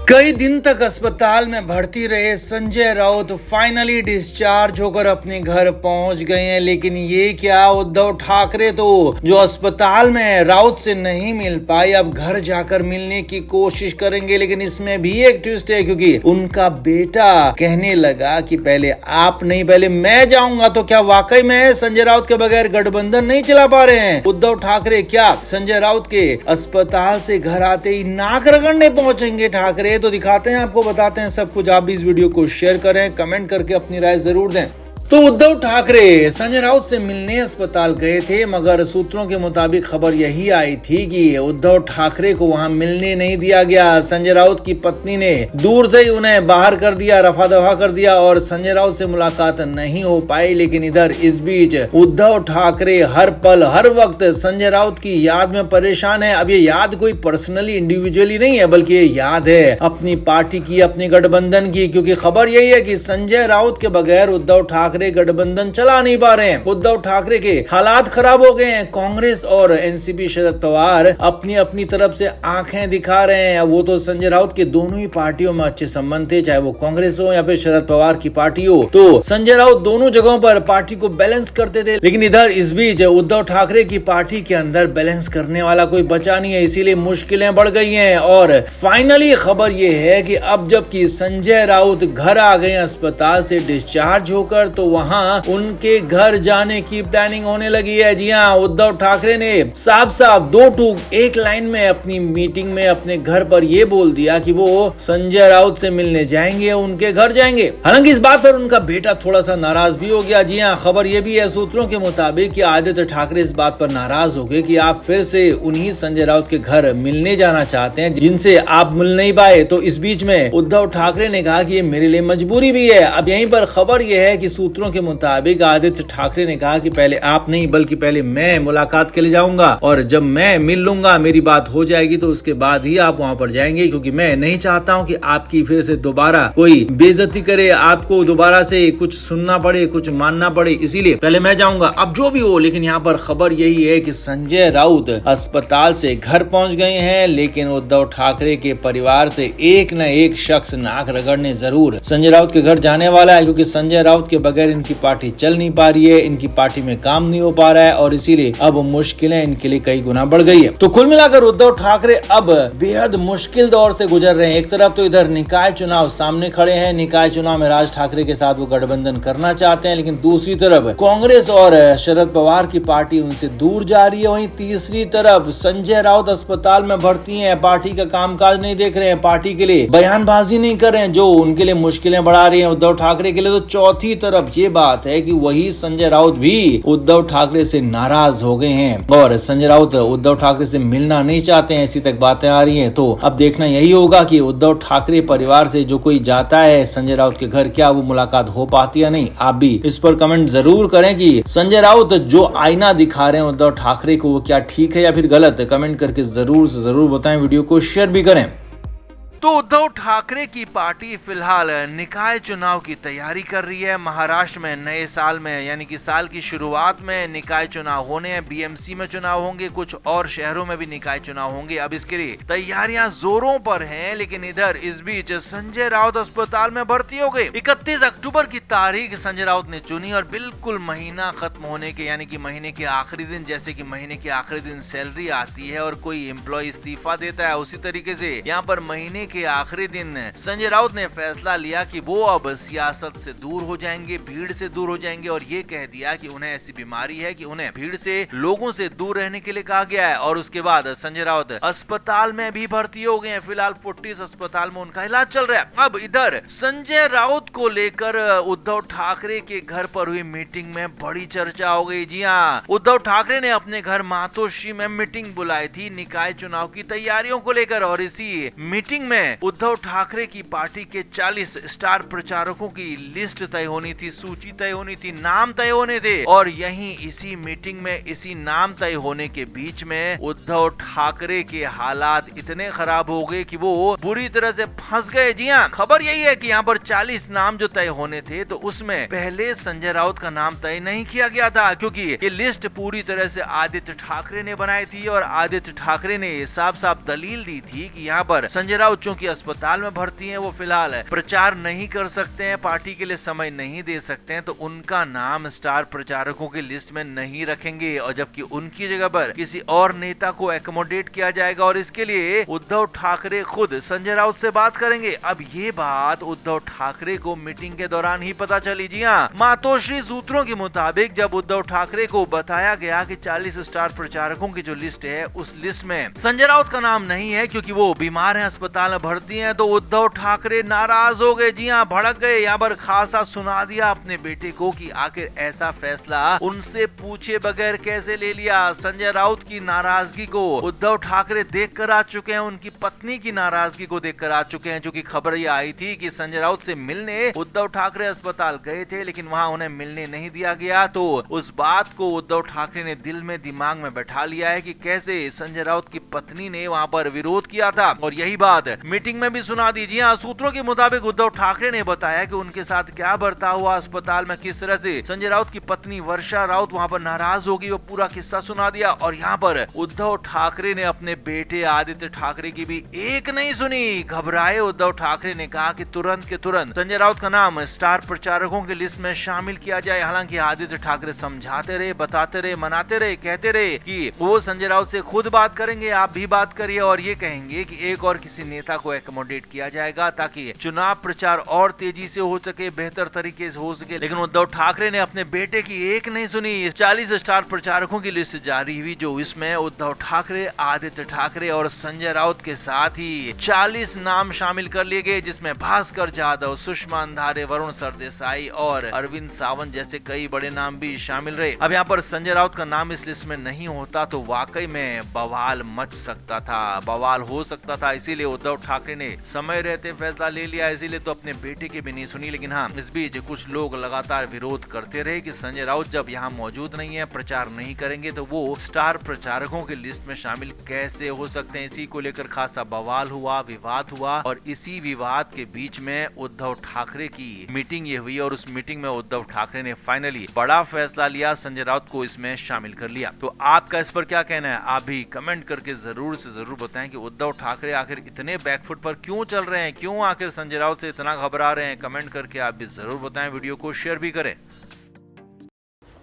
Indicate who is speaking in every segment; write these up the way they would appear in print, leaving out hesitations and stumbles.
Speaker 1: कई दिन तक अस्पताल में भर्ती रहे संजय राउत फाइनली डिस्चार्ज होकर अपने घर पहुंच गए हैं। लेकिन ये क्या, उद्धव ठाकरे तो जो अस्पताल में राउत से नहीं मिल पाए अब घर जाकर मिलने की कोशिश करेंगे। लेकिन इसमें भी एक ट्विस्ट है, क्योंकि उनका बेटा कहने लगा कि पहले आप नहीं पहले मैं जाऊंगा। तो क्या वाकई में संजय राउत के बगैर गठबंधन नहीं चला पा रहे हैं उद्धव ठाकरे? क्या संजय राउत के अस्पताल से घर आते ही नाक रगड़ने पहुंचेंगे ठाकरे? तो दिखाते हैं, आपको बताते हैं सब कुछ। आप भी इस वीडियो को शेयर करें, कमेंट करके अपनी राय जरूर दें। तो उद्धव ठाकरे संजय राउत से मिलने अस्पताल गए थे, मगर सूत्रों के मुताबिक खबर यही आई थी कि उद्धव ठाकरे को वहां मिलने नहीं दिया गया। संजय राउत की पत्नी ने दूर से ही उन्हें बाहर कर दिया, रफा दफा कर दिया और संजय राउत से मुलाकात नहीं हो पाई। लेकिन इधर इस बीच उद्धव ठाकरे हर पल हर वक्त संजय राउत की याद में परेशान है। अब ये याद कोई पर्सनली इंडिविजुअली नहीं है, बल्कि ये याद है अपनी पार्टी की, अपने गठबंधन की। क्योंकि खबर यही है कि संजय राउत के बगैर उद्धव ठाकरे गठबंधन चला नहीं पा रहे हैं। उद्धव ठाकरे के हालात खराब हो गए हैं। कांग्रेस और एनसीपी शरद पवार अपनी अपनी तरफ से आंखें दिखा रहे हैं। वो तो संजय राउत के दोनों ही पार्टियों में अच्छे संबंध थे, चाहे वो कांग्रेस हो या फिर शरद पवार की पार्टी हो। तो संजय राउत दोनों जगहों पर पार्टी को बैलेंस करते थे। लेकिन इधर इस बीच उद्धव ठाकरे की पार्टी के अंदर बैलेंस करने वाला कोई बचा नहीं है, इसीलिए मुश्किलें बढ़ गई हैं। और फाइनली खबर ये है कि अब जबकि संजय राउत घर आ गए अस्पताल से डिस्चार्ज होकर, तो वहां उनके घर जाने की प्लानिंग होने लगी है। जी हां, उद्धव ठाकरे ने साफ साफ दो टूक एक लाइन में अपनी मीटिंग में अपने घर पर यह बोल दिया कि वो संजय राउत से मिलने जाएंगे, उनके घर जाएंगे। हालांकि इस बात पर उनका बेटा थोड़ा सा नाराज भी हो गया। जी हां, खबर यह भी है सूत्रों के मुताबिक कि आदित्य ठाकरे इस बात पर नाराज हो गए कि आप फिर से उन्हीं संजय राउत के घर मिलने जाना चाहते हैं जिनसे आप मिल नहीं पाए। तो इस बीच में उद्धव ठाकरे ने कहा कि ये मेरे लिए मजबूरी भी है। अब यहीं पर खबर यह है कि सूत्रों के मुताबिक आदित्य ठाकरे ने कहा कि पहले आप नहीं बल्कि पहले मैं मुलाकात के लिए जाऊंगा, और जब मैं मिल लूंगा, मेरी बात हो जाएगी, तो उसके बाद ही आप वहां पर जाएंगे। क्योंकि मैं नहीं चाहता हूं कि आपकी फिर से दोबारा कोई बेइज्जती करे, आपको दोबारा से कुछ सुनना पड़े, कुछ मानना पड़े, इसीलिए पहले मैं जाऊंगा। अब जो भी हो, लेकिन यहाँ पर खबर यही है कि संजय राउत अस्पताल से घर पहुंच गए हैं। लेकिन उद्धव ठाकरे के परिवार से एक न एक शख्स नाक रगड़ने जरूर संजय राउत के घर जाने वाला है। क्योंकि संजय राउत के बगैर इनकी पार्टी चल नहीं पा रही है, इनकी पार्टी में काम नहीं हो पा रहा है, और इसीलिए अब मुश्किलें इनके लिए कई गुना बढ़ गई है। तो कुल मिलाकर उद्धव ठाकरे अब बेहद मुश्किल दौर से गुजर रहे हैं। एक तरफ तो इधर निकाय चुनाव सामने खड़े हैं, निकाय चुनाव में राज ठाकरे के साथ वो गठबंधन करना चाहते हैं। लेकिन दूसरी तरफ कांग्रेस और शरद पवार की पार्टी उनसे दूर जा रही है। वहीं तीसरी तरफ संजय राउत अस्पताल में भर्ती है, पार्टी का कामकाज नहीं देख रहे हैं, पार्टी के लिए बयानबाजी नहीं कर रहे हैं, जो उनके लिए मुश्किलें बढ़ा रही है उद्धव ठाकरे के लिए। तो चौथी तरफ ये बात है कि वही संजय राउत भी उद्धव ठाकरे से नाराज हो गए हैं और संजय राउत उद्धव ठाकरे से मिलना नहीं चाहते हैं, ऐसी तक बातें आ रही हैं। तो अब देखना यही होगा कि उद्धव ठाकरे परिवार से जो कोई जाता है संजय राउत के घर, क्या वो मुलाकात हो पाती है या नहीं। आप भी इस पर कमेंट जरूर करें कि संजय राउत जो आईना दिखा रहे हैं उद्धव ठाकरे को, वो क्या ठीक है या फिर गलत। कमेंट करके जरूर से जरूर बताएं, वीडियो को शेयर भी करें। तो उद्धव ठाकरे की पार्टी फिलहाल निकाय चुनाव की तैयारी कर रही है। महाराष्ट्र में नए साल में, यानी कि साल की शुरुआत में निकाय चुनाव होने हैं। बीएमसी में चुनाव होंगे, कुछ और शहरों में भी निकाय चुनाव होंगे। अब इसके लिए तैयारियां जोरों पर हैं। लेकिन इधर इस बीच संजय राउत अस्पताल में भर्ती हो गए। 31 अक्टूबर की तारीख संजय राउत ने चुनी और बिल्कुल महीना खत्म होने के, यानी कि महीने के आखिरी दिन, जैसे कि महीने के आखिरी दिन सैलरी आती है और कोई एम्प्लॉय इस्तीफा देता है, उसी तरीके से यहाँ पर महीने के आखिरी दिन संजय राउत ने फैसला लिया कि वो अब सियासत से दूर हो जाएंगे, भीड़ से दूर हो जाएंगे, और ये कह दिया कि उन्हें ऐसी बीमारी है कि उन्हें भीड़ से, लोगों से दूर रहने के लिए कहा गया है। और उसके बाद संजय राउत अस्पताल में भी भर्ती हो गए हैं। फिलहाल फोर्टिस अस्पताल में उनका इलाज चल रहा है। अब इधर संजय राउत को लेकर उद्धव ठाकरे के घर पर हुई मीटिंग में बड़ी चर्चा हो गई। जी हाँ, उद्धव ठाकरे ने अपने घर मातोश्री में मीटिंग बुलाई थी निकाय चुनाव की तैयारियों को लेकर, और इसी मीटिंग में उद्धव ठाकरे की पार्टी के 40 स्टार प्रचारकों की लिस्ट तय होनी थी, सूची तय होनी थी, नाम तय होने थे। और यहीं इसी मीटिंग में, इसी नाम तय होने के बीच में उद्धव ठाकरे के हालात इतने खराब हो गए कि वो बुरी तरह से फंस गए। जी हाँ, खबर यही है कि यहाँ पर 40 नाम जो तय होने थे, तो उसमें पहले संजय राउत का नाम तय नहीं किया गया था, क्योंकि ये लिस्ट पूरी तरह से आदित्य ठाकरे ने बनाई थी। और आदित्य ठाकरे ने साफ साफ दलील दी थी कि यहाँ पर संजय राउत चूंकि अस्पताल में भर्ती हैं, वो फिलहाल प्रचार नहीं कर सकते हैं, पार्टी के लिए समय नहीं दे सकते हैं, तो उनका नाम स्टार प्रचारकों की लिस्ट में नहीं रखेंगे और जबकि उनकी जगह पर किसी और नेता को एकोमोडेट किया जाएगा और इसके लिए उद्धव ठाकरे खुद संजय राउत से बात करेंगे। अब ये बात उद्धव ठाकरे को मीटिंग के दौरान ही पता चली। जी हाँ, मातोश्री सूत्रों के मुताबिक जब उद्धव ठाकरे को बताया गया कि 40 स्टार प्रचारकों की जो लिस्ट है उस लिस्ट में संजय राउत का नाम नहीं है क्योंकि वो बीमार हैं, अस्पताल में भर्ती हैं, तो उद्धव ठाकरे नाराज हो गए। जी हाँ, भड़क गए। यहाँ पर खासा सुना दिया अपने बेटे को कि आखिर ऐसा फैसला उनसे पूछे बगैर कैसे ले लिया। संजय राउत की नाराजगी को उद्धव ठाकरे देख कर आ चुके हैं, उनकी पत्नी की नाराजगी को देख कर आ चुके हैं। जो कि खबर ये आई थी कि संजय राउत से मिलने उद्धव ठाकरे अस्पताल गए थे लेकिन वहां उन्हें मिलने नहीं दिया गया, तो उस बात को उद्धव ठाकरे ने दिल में दिमाग में बैठा लिया है कि कैसे संजय राउत की पत्नी ने वहां पर विरोध किया था और यही बात मीटिंग में भी सुना दी। जी हाँ, सूत्रों के मुताबिक उद्धव ठाकरे ने बताया कि उनके साथ क्या बर्ताव हुआ अस्पताल में, किस तरह से संजय राउत की पत्नी वर्षा राउत वहां पर नाराज होगी, वो पूरा किस्सा सुना दिया। और यहाँ पर उद्धव ठाकरे ने अपने बेटे आदित्य ठाकरे की भी एक नहीं सुनी। घबराए उद्धव ठाकरे ने कहा कि तुरंत के तुरंत संजय राउत का नाम स्टार प्रचारकों की लिस्ट में शामिल किया जाए। हालांकि आदित्य ठाकरे समझाते रहे, बताते रहे, मनाते रहे, कहते रहे कि वो संजय राउत से खुद बात करेंगे, आप भी बात करिए और ये कहेंगे कि एक और किसी नेता को एकोमोडेट किया जाएगा ताकि चुनाव प्रचार और तेजी से हो सके, बेहतर तरीके से हो सके। लेकिन उद्धव ठाकरे ने अपने बेटे की एक नहीं सुनी। 40 स्टार प्रचारकों की लिस्ट जारी हुई जो इसमें उद्धव ठाकरे, आदित्य ठाकरे और संजय राउत के साथ ही 40 नाम शामिल कर लिए गए, जिसमें भास्कर जाधव, सुषमा अंधारे, वरुण सरदेसाई और अरविंद सावंत जैसे कई बड़े नाम भी शामिल रहे। अब यहाँ पर संजय राउत का नाम इस लिस्ट में नहीं होता तो वाकई में बवाल मच सकता था, बवाल हो सकता था। इसीलिए उद्धव ठाकरे ने समय रहते फैसला ले लिया, इसीलिए तो अपने बेटे की भी नहीं सुनी। लेकिन हाँ, इस बीच कुछ लोग लगातार विरोध करते रहे कि संजय राउत जब यहाँ मौजूद नहीं है, प्रचार नहीं करेंगे तो वो स्टार प्रचारकों की लिस्ट में शामिल कैसे हो सकते हैं। इसी को लेकर खासा बवाल हुआ, विवाद हुआ और इसी विवाद के बीच में उद्धव ठाकरे की मीटिंग ये हुई और उस मीटिंग में उद्धव ठाकरे ने फाइनली बड़ा फैसला लिया, संजय राउत को इसमें शामिल कर लिया। तो आपका इस पर क्या कहना है, आप भी कमेंट करके जरूर से जरूर बताएं कि उद्धव ठाकरे आखिर इतने बैकफुट पर क्यों चल रहे हैं, क्यों आखिर संजय राउत से इतना घबरा रहे हैं। कमेंट करके आप भी जरूर बताएं, वीडियो को शेयर भी करें।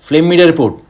Speaker 2: Flame media report.